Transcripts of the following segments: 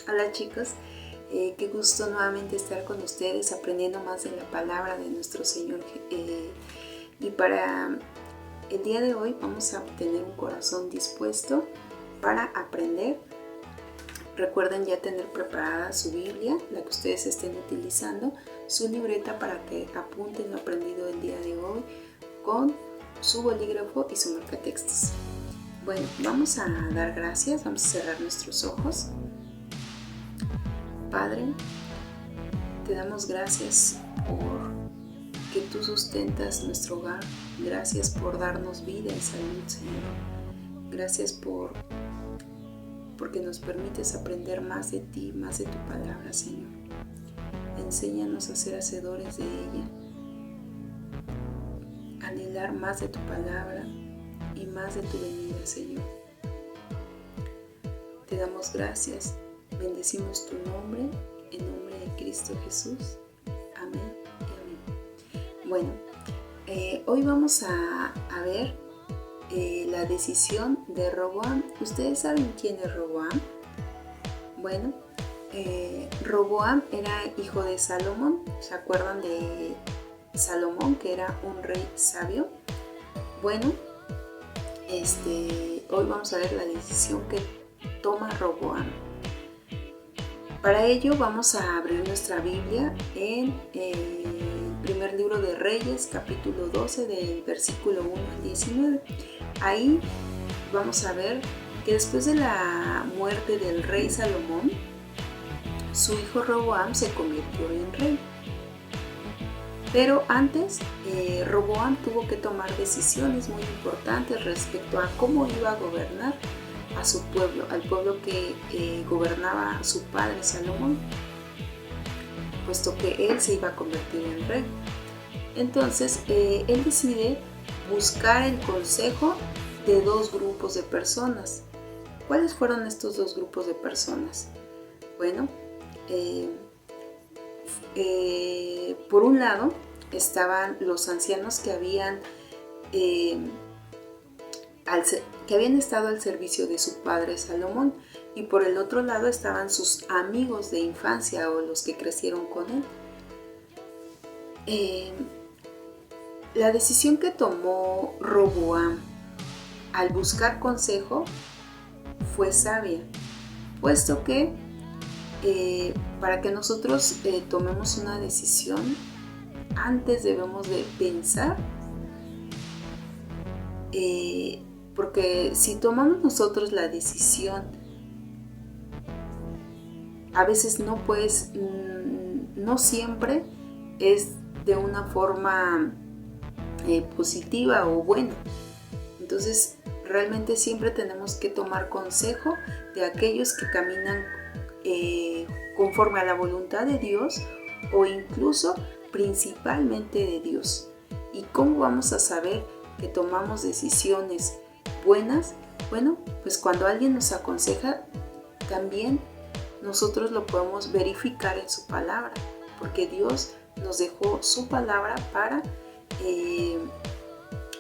Hola chicos, qué gusto nuevamente estar con ustedes aprendiendo más de la palabra de nuestro Señor. Y para el día de hoy vamos a tener un corazón dispuesto para aprender. Recuerden ya tener preparada su Biblia, la que ustedes estén utilizando, su libreta para que apunten lo aprendido el día de hoy con su bolígrafo y su marcatextos. Bueno, vamos a dar gracias, vamos a cerrar nuestros ojos. Padre, te damos gracias por que tú sustentas nuestro hogar. Gracias por darnos vida y salud, Señor. Gracias porque nos permites aprender más de ti, más de tu palabra, Señor. Enséñanos a ser hacedores de ella, anhelar más de tu palabra y más de tu venida, Señor. Te damos gracias, bendecimos tu nombre, en nombre de Cristo Jesús. Amén y amén. Bueno, hoy vamos a ver la decisión de Roboam. ¿Ustedes saben quién es Roboam? Bueno, Roboam era hijo de Salomón. ¿Se acuerdan de Salomón, que era un rey sabio? Bueno, hoy vamos a ver la decisión que toma Roboam. Para ello vamos a abrir nuestra Biblia en el primer libro de Reyes, capítulo 12, del versículo 1 al 19. Ahí vamos a ver que después de la muerte del rey Salomón, su hijo Roboam se convirtió en rey. Pero antes, Roboam tuvo que tomar decisiones muy importantes respecto a cómo iba a gobernar a su pueblo, al pueblo que gobernaba su padre Salomón, puesto que él se iba a convertir en rey. Entonces, él decide buscar el consejo de dos grupos de personas. ¿Cuáles fueron estos dos grupos de personas? Bueno, por un lado estaban los ancianos que habían estado al servicio de su padre Salomón, y por el otro lado estaban sus amigos de infancia o los que crecieron con él. La decisión que tomó Roboam al buscar consejo fue sabia, puesto que para que nosotros tomemos una decisión, antes debemos de pensar, porque si tomamos nosotros la decisión, a veces no siempre es de una forma positiva o buena. Entonces, realmente siempre tenemos que tomar consejo de aquellos que caminan conforme a la voluntad de Dios, o incluso principalmente de Dios. ¿Y cómo vamos a saber que tomamos decisiones buenas? Bueno, pues cuando alguien nos aconseja, también nosotros lo podemos verificar en su palabra, porque Dios nos dejó su palabra para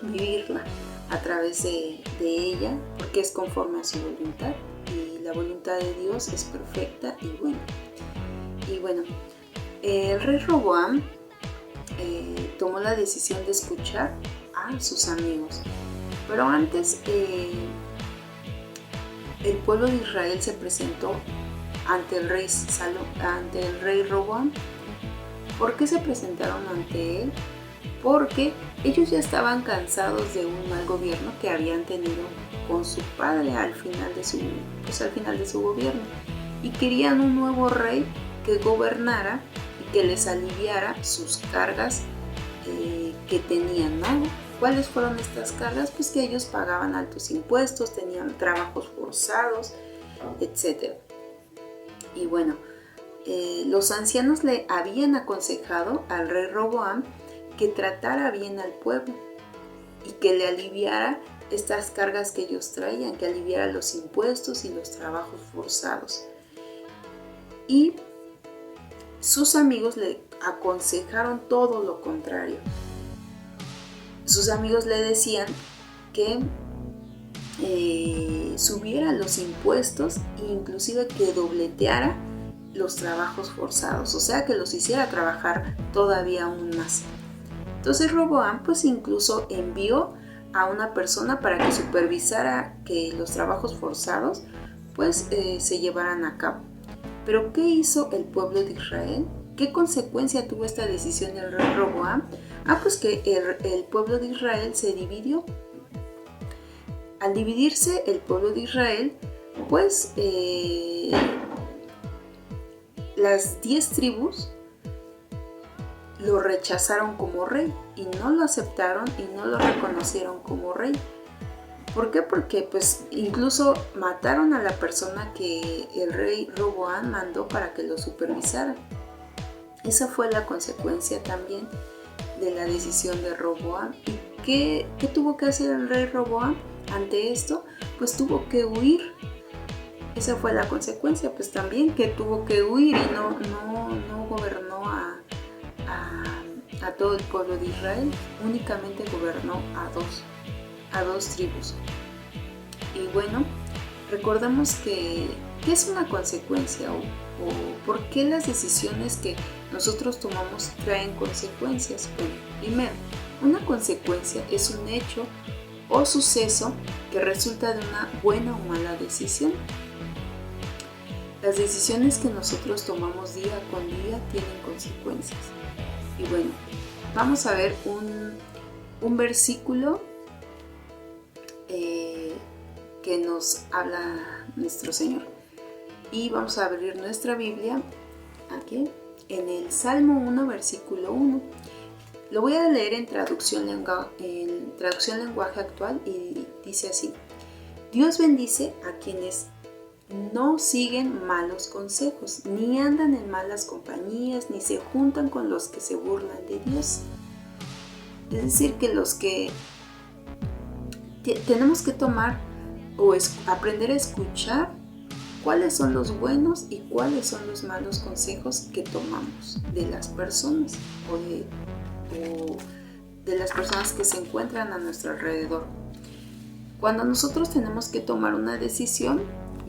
vivirla a través de ella, porque es conforme a su voluntad, y la voluntad de Dios es perfecta y buena. Y bueno, el rey Roboam tomó la decisión de escuchar a sus amigos, pero antes el pueblo de Israel se presentó ante el rey Roboam. ¿Por qué se presentaron ante él? Porque ellos ya estaban cansados de un mal gobierno que habían tenido con su padre al final de su gobierno, y querían un nuevo rey que gobernara y que les aliviara sus cargas que tenían, ¿no? ¿Cuáles fueron estas cargas? Pues que ellos pagaban altos impuestos, tenían trabajos forzados, etc. Y bueno, los ancianos le habían aconsejado al rey Roboam que tratara bien al pueblo y que le aliviara estas cargas que ellos traían, que aliviara los impuestos y los trabajos forzados. Y sus amigos le aconsejaron todo lo contrario. Sus amigos le decían que subiera los impuestos e inclusive que dobleteara los trabajos forzados, o sea que los hiciera trabajar todavía aún más. Entonces Roboam pues incluso envió a una persona para que supervisara que los trabajos forzados pues se llevaran a cabo. Pero ¿qué hizo el pueblo de Israel? ¿Qué consecuencia tuvo esta decisión del rey Roboam? Pues que el pueblo de Israel se dividió. Al dividirse el pueblo de Israel, pues las 10 tribus lo rechazaron como rey y no lo aceptaron y no lo reconocieron como rey. ¿Por qué? Porque pues incluso mataron a la persona que el rey Roboam mandó para que lo supervisara. Esa fue la consecuencia también de la decisión de Roboam. ¿Y qué tuvo que hacer el rey Roboam ante esto? Pues tuvo que huir. Esa fue la consecuencia, pues también que tuvo que huir y no gobernó a todo el pueblo de Israel, únicamente gobernó a dos tribus. Y bueno, recordamos que ¿qué es una consecuencia o por qué las decisiones que nosotros tomamos traen consecuencias? Bueno, primero, una consecuencia es un hecho o suceso que resulta de una buena o mala decisión. Las decisiones que nosotros tomamos día con día tienen consecuencias. Y bueno, vamos a ver un versículo que nos habla nuestro Señor. Y vamos a abrir nuestra Biblia aquí en el Salmo 1, versículo 1. Lo voy a leer en traducción lenguaje actual y dice así: Dios bendice a quienes no siguen malos consejos, ni andan en malas compañías, ni se juntan con los que se burlan de Dios. Es decir, que los que tenemos que tomar o aprender a escuchar cuáles son los buenos y cuáles son los malos consejos que tomamos de las personas o de las personas que se encuentran a nuestro alrededor. Cuando nosotros tenemos que tomar una decisión,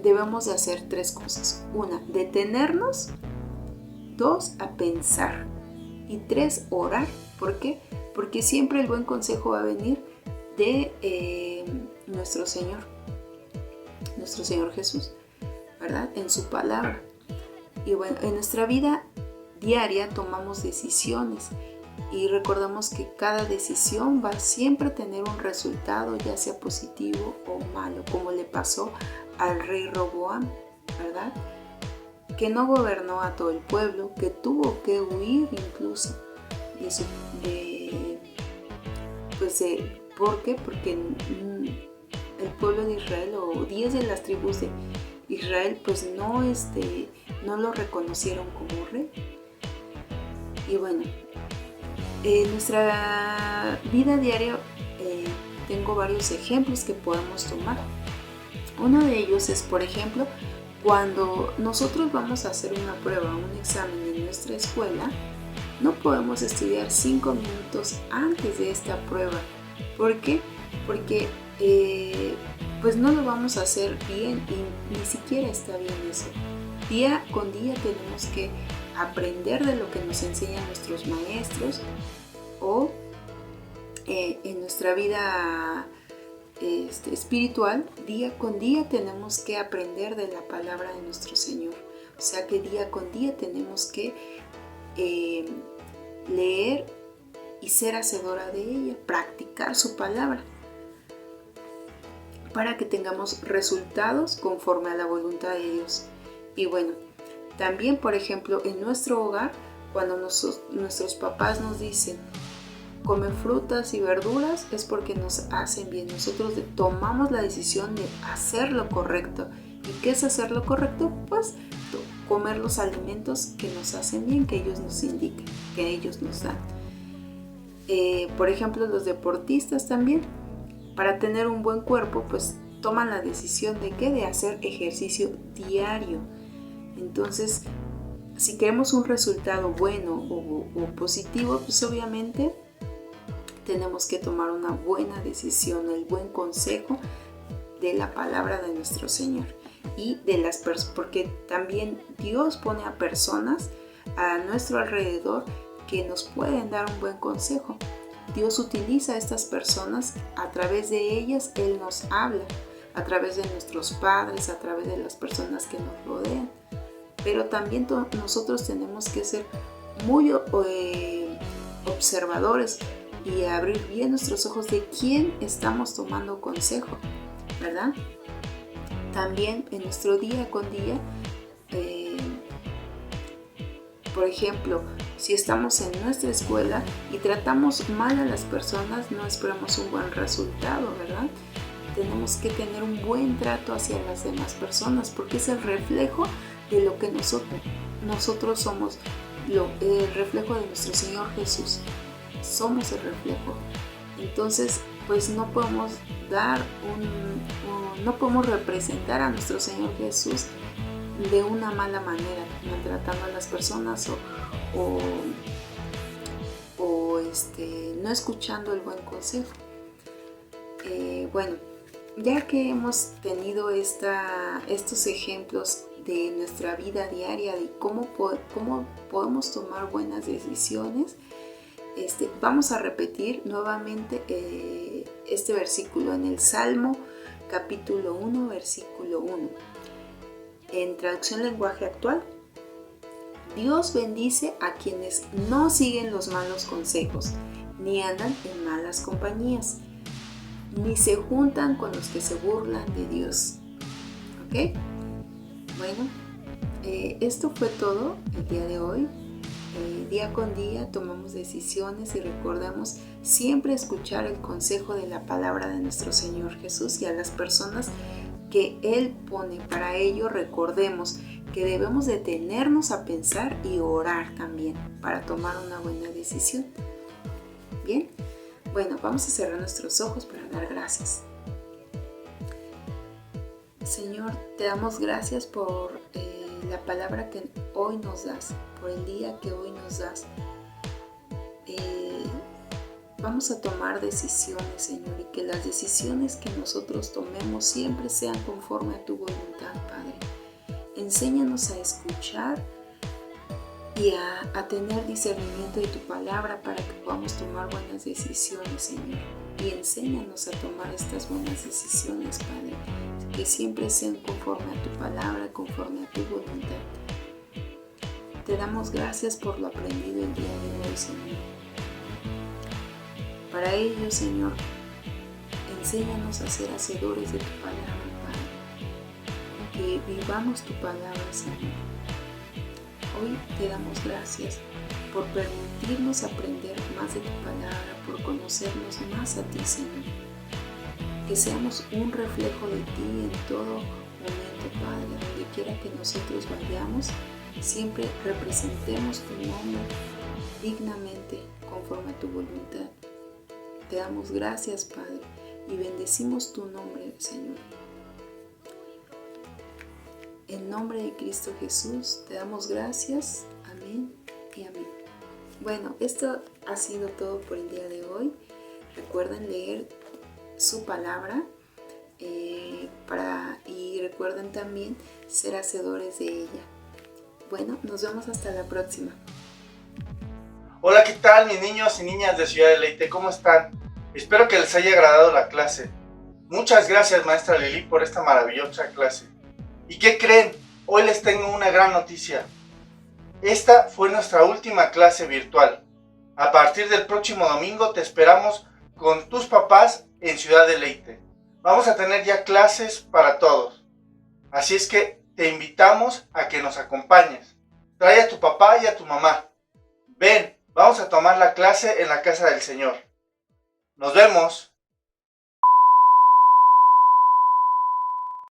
debemos de hacer 3 cosas. 1, detenernos. 2, a pensar. Y 3, orar. ¿Por qué? Porque siempre el buen consejo va a venir de nuestro Señor Jesús, ¿verdad? En su palabra. Y bueno, en nuestra vida diaria tomamos decisiones y recordamos que cada decisión va siempre a tener un resultado, ya sea positivo o malo, como le pasó al rey Roboam, ¿verdad? Que no gobernó a todo el pueblo, que tuvo que huir incluso ¿por qué? Porque el pueblo de Israel o 10 de las tribus de Israel pues no lo reconocieron como rey. Y bueno, en nuestra vida diaria tengo varios ejemplos que podemos tomar. Uno de ellos es, por ejemplo, cuando nosotros vamos a hacer una prueba, un examen en nuestra escuela, no podemos estudiar 5 minutos antes de esta prueba. ¿Por qué? Porque pues no lo vamos a hacer bien y ni siquiera está bien eso. Día con día tenemos que aprender de lo que nos enseñan nuestros maestros o en nuestra vida espiritual, día con día tenemos que aprender de la palabra de nuestro Señor. O sea que día con día tenemos que leer y ser hacedora de ella, practicar su palabra para que tengamos resultados conforme a la voluntad de Dios. Y bueno, también por ejemplo en nuestro hogar, cuando nuestros papás nos dicen come frutas y verduras, es porque nos hacen bien. Nosotros tomamos la decisión de hacer lo correcto. ¿Y qué es hacer lo correcto? Pues comer los alimentos que nos hacen bien, que ellos nos indican, que ellos nos dan. Por ejemplo, los deportistas también, para tener un buen cuerpo, pues toman la decisión de ¿qué? De hacer ejercicio diario. Entonces, si queremos un resultado bueno o positivo, pues obviamente tenemos que tomar una buena decisión, el buen consejo de la palabra de nuestro Señor y de las personas, porque también Dios pone a personas a nuestro alrededor que nos pueden dar un buen consejo. Dios utiliza a estas personas, a través de ellas Él nos habla, a través de nuestros padres, a través de las personas que nos rodean. Pero también nosotros tenemos que ser muy observadores y abrir bien nuestros ojos de quién estamos tomando consejo, ¿verdad? También en nuestro día con día, por ejemplo, si estamos en nuestra escuela y tratamos mal a las personas, no esperamos un buen resultado, ¿verdad? Tenemos que tener un buen trato hacia las demás personas, porque es el reflejo de lo que nosotros somos, el reflejo de nuestro Señor Jesús. Somos el reflejo. Entonces, pues no podemos no podemos representar a nuestro Señor Jesús de una mala manera, maltratando a las personas o no escuchando el buen consejo. Bueno, ya que hemos tenido estos ejemplos de nuestra vida diaria, de cómo podemos tomar buenas decisiones, vamos a repetir nuevamente este versículo en el Salmo capítulo 1, versículo 1. En traducción lenguaje actual: Dios bendice a quienes no siguen los malos consejos, ni andan en malas compañías, ni se juntan con los que se burlan de Dios. ¿Ok? Bueno, esto fue todo el día de hoy. Día con día tomamos decisiones y recordamos siempre escuchar el consejo de la palabra de nuestro Señor Jesús y a las personas que Él pone. Para ello recordemos que debemos detenernos a pensar y orar también para tomar una buena decisión. Bien, bueno, vamos a cerrar nuestros ojos para dar gracias. Señor, te damos gracias por la palabra que hoy nos das, por el día que hoy nos das. Vamos a tomar decisiones, Señor, y que las decisiones que nosotros tomemos siempre sean conforme a tu voluntad, Padre. Enséñanos a escuchar y a tener discernimiento de tu palabra para que podamos tomar buenas decisiones, Señor. Y enséñanos a tomar estas buenas decisiones, Padre, que siempre sean conforme a tu palabra, conforme a tu voluntad. Te damos gracias por lo aprendido el día de hoy, Señor. Para ello, Señor, enséñanos a ser hacedores de tu palabra, Padre. Que vivamos tu palabra, Señor. Hoy te damos gracias por permitirnos aprender más de tu palabra, por conocernos más a ti, Señor. Que seamos un reflejo de ti en todo momento, Padre. Donde quiera que nosotros vayamos, siempre representemos tu nombre dignamente, conforme a tu voluntad. Te damos gracias, Padre, y bendecimos tu nombre, Señor. En nombre de Cristo Jesús, te damos gracias. Amén y amén. Bueno, esto ha sido todo por el día de hoy. Recuerden leer su palabra y recuerden también ser hacedores de ella. Bueno, nos vemos hasta la próxima. Hola, ¿qué tal mis niños y niñas de Ciudad de Leite? ¿Cómo están? Espero que les haya agradado la clase. Muchas gracias, maestra Lili, por esta maravillosa clase. ¿Y qué creen? Hoy les tengo una gran noticia. Esta fue nuestra última clase virtual. A partir del próximo domingo te esperamos con tus papás en Ciudad de Leite. Vamos a tener ya clases para todos. Así es que te invitamos a que nos acompañes. Trae a tu papá y a tu mamá. Ven, vamos a tomar la clase en la casa del Señor. Nos vemos.